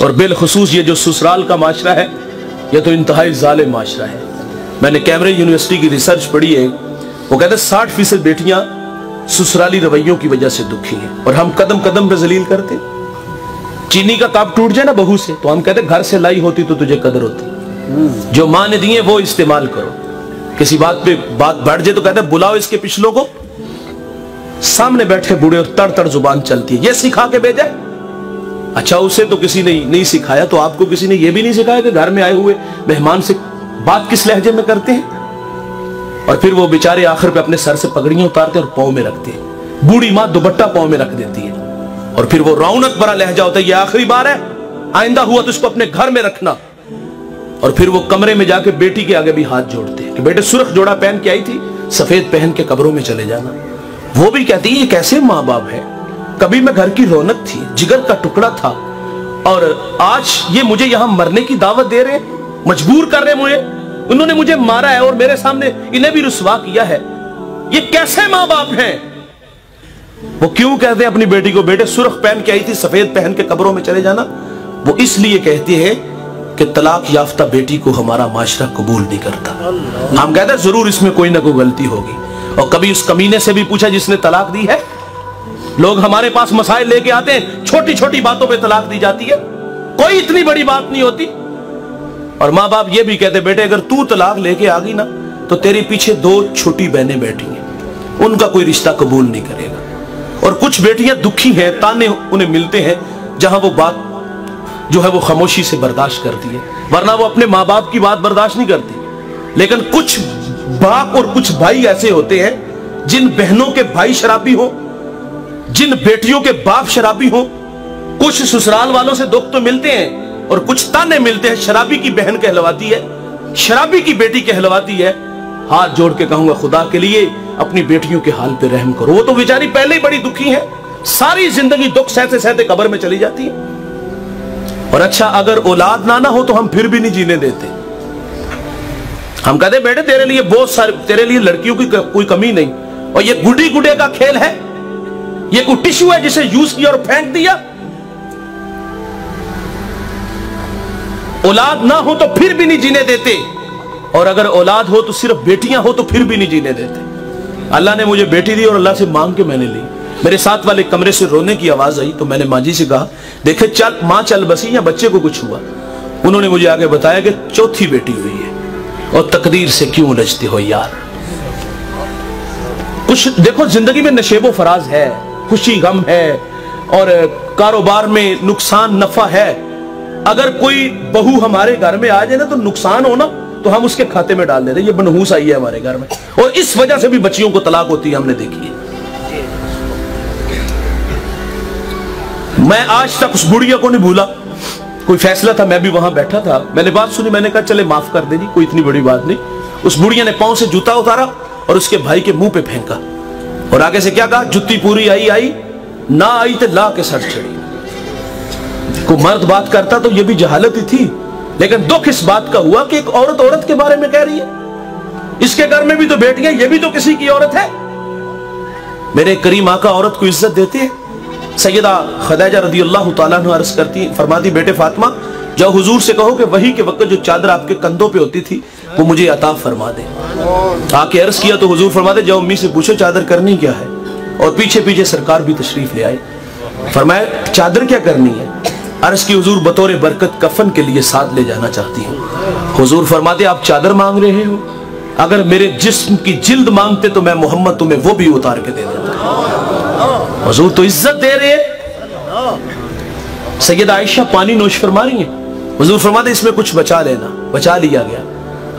और बिलखुसूस ये जो ससुराल का माशरा है, ये तो इंतहाई जालिम माशरा है। मैंने कैम्ब्रिज यूनिवर्सिटी की रिसर्च पढ़ी है, वो कहते हैं 60% बेटियां ससुराली रवैयों की वजह से दुखी हैं और हम कदम कदम पे जलील करते। चीनी का कप टूट जाए ना बहू से, तो हम कहते घर से लाई होती तो तुझे कदर होती। जो माँ ने दिए वो इस्तेमाल करो। किसी बात पे बात बढ़ जाए तो कहते बुलाओ इसके पिछलों को। सामने बैठे बूढ़े और तड़ तड़ जुबान चलती है, ये सिखा के भेजा। अच्छा, उसे तो किसी ने नहीं सिखाया, तो आपको किसी ने यह भी नहीं सिखाया कि घर में आए हुए मेहमान से बात किस लहजे में करते हैं। और फिर वो बेचारे आखिर पे अपने सर से पगड़ियां उतारते और पांव में रखते हैं। बूढ़ी माँ दुपट्टा पांव में रख देती है और फिर वो रौनक भरा लहजा होता है, ये आखिरी बार है, आइंदा हुआ तो इसको अपने घर में रखना। और फिर वो कमरे में जाके बेटी के आगे भी हाथ जोड़ते हैं कि बेटे सुर्ख जोड़ा पहन के आई थी, सफेद पहन के कब्रों में चले जाना। वो भी कहती है ये कैसे माँ बाप है, कभी मैं घर की रौनक थी, जिगर का टुकड़ा था, और आज ये मुझे यहां मरने की दावत दे रहे, मजबूर कर रहे मुझे। उन्होंने मुझे मारा है और मेरे सामने इन्हें भी रुसवा किया है। ये कैसे माँ बाप हैं? वो क्यों कहते हैं अपनी बेटी को बेटे सुर्ख पहन के आई थी, सफेद पहन के कब्रों में चले जाना? वो इसलिए कहती है कि तलाक याफ्ता बेटी को हमारा माशरा कबूल नहीं करता। हम कहते हैं जरूर इसमें कोई ना कोई गलती होगी। और कभी उस कमीने से भी पूछा जिसने तलाक दी है? लोग हमारे पास मसाइल लेके आते हैं, छोटी छोटी बातों पे तलाक दी जाती है, कोई इतनी बड़ी बात नहीं होती। और माँ बाप ये भी कहते बेटे अगर तू तलाक लेके आ गई ना तो तेरे पीछे 2 छोटी बहनें बैठी हैं, उनका कोई रिश्ता कबूल नहीं करेगा। और कुछ बेटियां दुखी हैं, ताने उन्हें मिलते हैं जहां वो बात जो है वो खामोशी से बर्दाश्त करती है, वरना वो अपने माँ बाप की बात बर्दाश्त नहीं करती। लेकिन कुछ बाप और कुछ भाई ऐसे होते हैं जिन बहनों के भाई शराबी हो, जिन बेटियों के बाप शराबी हो। कुछ ससुराल वालों से दुख तो मिलते हैं और कुछ ताने मिलते हैं। शराबी की बहन कहलवाती है, शराबी की बेटी कहलवाती है। हाथ जोड़ के कहूंगा खुदा के लिए अपनी बेटियों के हाल पे रहम करो। वो तो बेचारी पहले ही बड़ी दुखी है, सारी जिंदगी दुख सहते सहते कब्र में चली जाती है। और अच्छा अगर औलाद ना हो तो हम फिर भी नहीं जीने देते। हम कहते बेटे तेरे लिए बहुत सारे, तेरे लिए लड़कियों की कोई कमी नहीं, और ये गुड्डी गुडे का खेल है, ये कोई टिश्यू है जिसे यूज किया और फेंक दिया। औलाद ना हो तो फिर भी नहीं जीने देते, और अगर औलाद हो तो सिर्फ बेटियां हो तो फिर भी नहीं जीने देते। अल्लाह ने मुझे बेटी दी और अल्लाह से मांग के मैंने ली। मेरे साथ वाले कमरे से रोने की आवाज आई तो मैंने माँ जी से कहा देखे चल माँ चल बसी या बच्चे को कुछ हुआ। उन्होंने मुझे आगे बताया कि चौथी बेटी हुई है। और तकदीर से क्यों उलझते हो यार? कुछ देखो, जिंदगी में नशेबो फराज है, खुशी गम है, और कारोबार में नुकसान नफा है। अगर कोई बहू हमारे घर में आ जाए ना तो नुकसान हो ना तो हम उसके खाते में डाल देते। ये बनहूस आई है हमारे घर में, और इस वजह से भी बच्चियों को तलाक होती है, हमने देखी है। मैं आज तक उस बुढ़िया को नहीं भूला। कोई फैसला था, मैं भी वहां बैठा था, मैंने बात सुनी, मैंने कहा चले माफ कर दे जी, कोई इतनी बड़ी बात नहीं। उस बुढ़िया ने पांव से जूता उतारा और उसके भाई के मुंह पे फेंका, और आगे से क्या कहा, जुत्ती पूरी आई आई ना आई तो ला के सर चढ़ी। को मर्द बात करता तो ये भी जहालत ही थी, लेकिन दुख इस बात का हुआ कि एक औरत औरत के बारे में कह रही है। इसके घर में भी तो बेटियां, ये भी तो किसी की औरत है। मेरे करीम आका औरत को इज्जत देते हैं। सैयदा खदीजा रज़ियल्लाहु ताला अन्हा अर्ज करती, फरमाती बेटे फातिमा जाओ हुजूर से कहो कि वही के वक्त जो चादर आपके कंधों पे होती थी वो मुझे अता फरमा दे। आके अर्ज किया तो हुजूर फरमाते जाओ अम्मी से पूछो चादर करनी क्या है। और पीछे पीछे सरकार भी तशरीफ ले आए। फरमाया चादर क्या करनी है? अर्ज की हुजूर बतौर बरकत कफन के लिए साथ ले जाना चाहती हूँ। हुजूर फरमाते आप चादर मांग रहे हो, अगर मेरे जिस्म की जिल्द मांगते तो मैं मोहम्मद तुम्हें वो भी उतार के दे देता। हुजूर तो इज्जत दे रहे हैं। सैयदा आयशा पानी नोश फरमा रही है, हुजूर फरमाते इसमें कुछ बचा लेना, बचा लिया गया।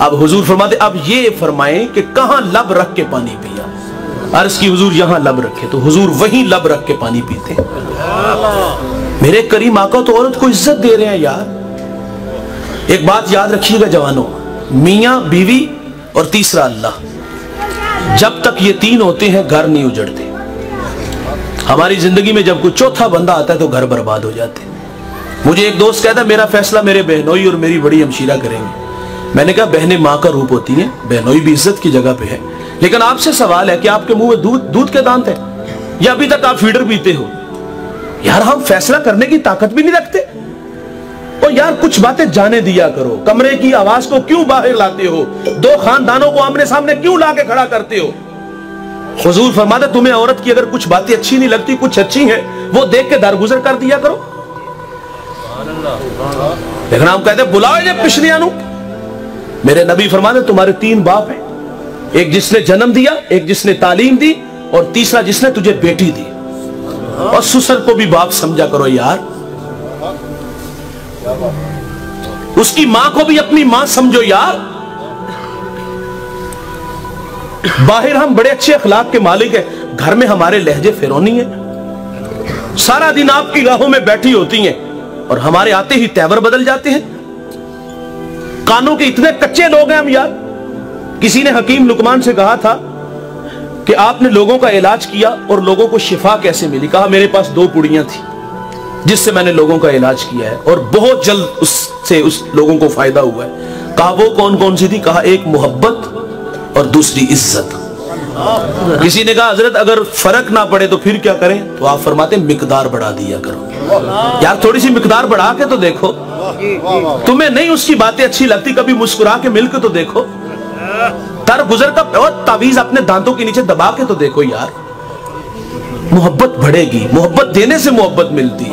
अब हुजूर फरमाते अब ये फरमाएं कि कहां लब रख के पानी पिया। अर्ज की हुजूर यहां लब रखे, तो हुजूर वहीं लब रख के पानी पीते। मेरे करीम आका तो औरत को इज्जत दे रहे हैं यार। एक बात याद रखिएगा जवानों, मियां बीवी और तीसरा अल्लाह, जब तक ये तीन होते हैं घर नहीं उजड़ते। हमारी जिंदगी में जब कोई चौथा बंदा आता है तो घर बर्बाद हो जाते हैं। मुझे एक दोस्त कहता है मेरा फैसला मेरे बहनोई और मेरी बड़ी हमशीरा करेंगे। मैंने कहा बहनें माँ का रूप होती हैं, बहनोई भी इज्जत की जगह पे है, लेकिन आपसे सवाल है कि आपके मुंह में दूध के दांत है या अभी तक आप फीडर पीते हो? यार हम फैसला करने की ताकत भी नहीं रखते। ओ यार कुछ बातें जाने दिया करो, कमरे की आवाज को क्यों बाहर लाते हो, दो खानदानों को आमने सामने क्यों लाके खड़ा करते हो। हुजूर फरमाते तुम्हें औरत की अगर कुछ बातें अच्छी नहीं लगती, कुछ अच्छी हैं, वो देख के दरगुजर कर दिया करो। लेकिन हम कहते बुलाओ जब पिछलियां। मेरे नबी फरमाते तुम्हारे तीन बाप हैं, एक जिसने जन्म दिया, एक जिसने तालीम दी, और तीसरा जिसने तुझे बेटी दी। और ससुर को भी बाप समझा करो यार, उसकी मां को भी अपनी मां समझो यार। बाहर हम बड़े अच्छे अखलाक के मालिक हैं, घर में हमारे लहजे फिरौनी है, सारा दिन आपकी राहों में बैठी होती हैं और हमारे आते ही तेवर बदल जाते हैं। कानों के इतने कच्चे लोग हैं हम यार। किसी ने हकीम लुकमान से कहा था कि आपने लोगों का इलाज किया और लोगों को शिफा कैसे मिली। कहा मेरे पास 2 पुड़ियां थी जिससे मैंने लोगों का इलाज किया है और बहुत जल्द उससे उस लोगों को फायदा हुआ है। कहा वो कौन कौन सी थी। कहा एक मोहब्बत और दूसरी इज्जत। किसी ने कहा हजरत अगर फर्क ना पड़े तो फिर क्या करें। तो आप फरमाते मिकदार बढ़ा दिया करो यार, थोड़ी सी मिकदार बढ़ा के तो देखो। तुम्हें नहीं उसकी बातें अच्छी लगती, कभी मुस्कुरा के मिलकर तो देखो। तर गुजर का और तावीज अपने दांतों के नीचे दबा के तो देखो यार, मोहब्बत बढ़ेगी। मोहब्बत देने से मोहब्बत मिलती है।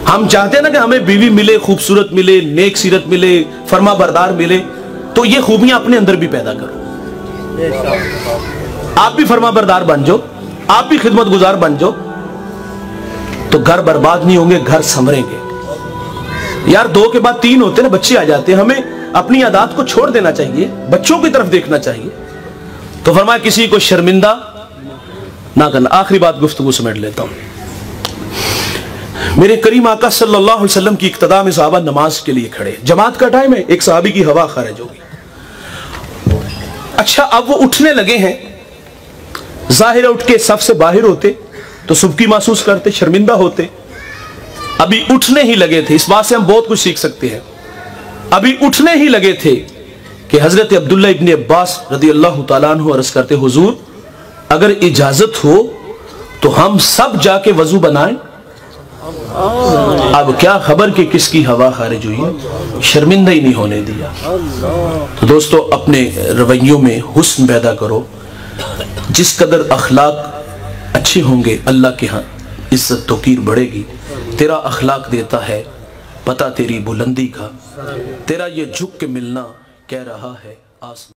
हम चाहते हैं ना कि हमें बीवी मिले, खूबसूरत मिले, नेक सीरत मिले, फरमा बरदार मिले, तो ये खूबियां अपने अंदर भी पैदा करो। आप भी फरमा बरदार बन जाओ, आप भी खिदमत गुजार बन जाओ, तो घर बर्बाद नहीं होंगे, घर संभरेंगे यार। 2 के बाद 3 होते ना, बच्चे आ जाते हैं। हमें अपनी आदत को छोड़ देना चाहिए, बच्चों की तरफ देखना चाहिए। तो फरमाया किसी को शर्मिंदा ना करना। आखिरी बात गुफ्तगू समेट लेता हूं। मेरे करीम आका सल्लल्लाहु अलैहि वसल्लम की इक्तदा में सहाबा नमाज के लिए खड़े, जमात का टाइम है, एक सहाबी की हवा खारिज होगी। अच्छा अब वो उठने लगे हैं, जाहिर उठ के सफ से बाहर होते तो सुबकी महसूस करते, शर्मिंदा होते। अभी उठने ही लगे थे, इस बात से हम बहुत कुछ सीख सकते हैं। अभी उठने ही लगे थे कि हजरत अब्दुल्ला इब्न अब्बास रदियल्लाहु ताला अन्हु अर्ज करते हुजूर अगर इजाजत हो तो हम सब जाके वजू बनाएं। अब क्या खबर कि किसकी हवा खारिज हुई है, शर्मिंदा ही नहीं होने दिया। तो दोस्तों अपने रवैयों में हुस्न पैदा करो। जिस कदर अखलाक अच्छे होंगे अल्लाह के यहाँ इज्जत तौकीर बढ़ेगी। तेरा अखलाक देता है पता तेरी बुलंदी का, तेरा ये झुक के मिलना कह रहा है आसमान।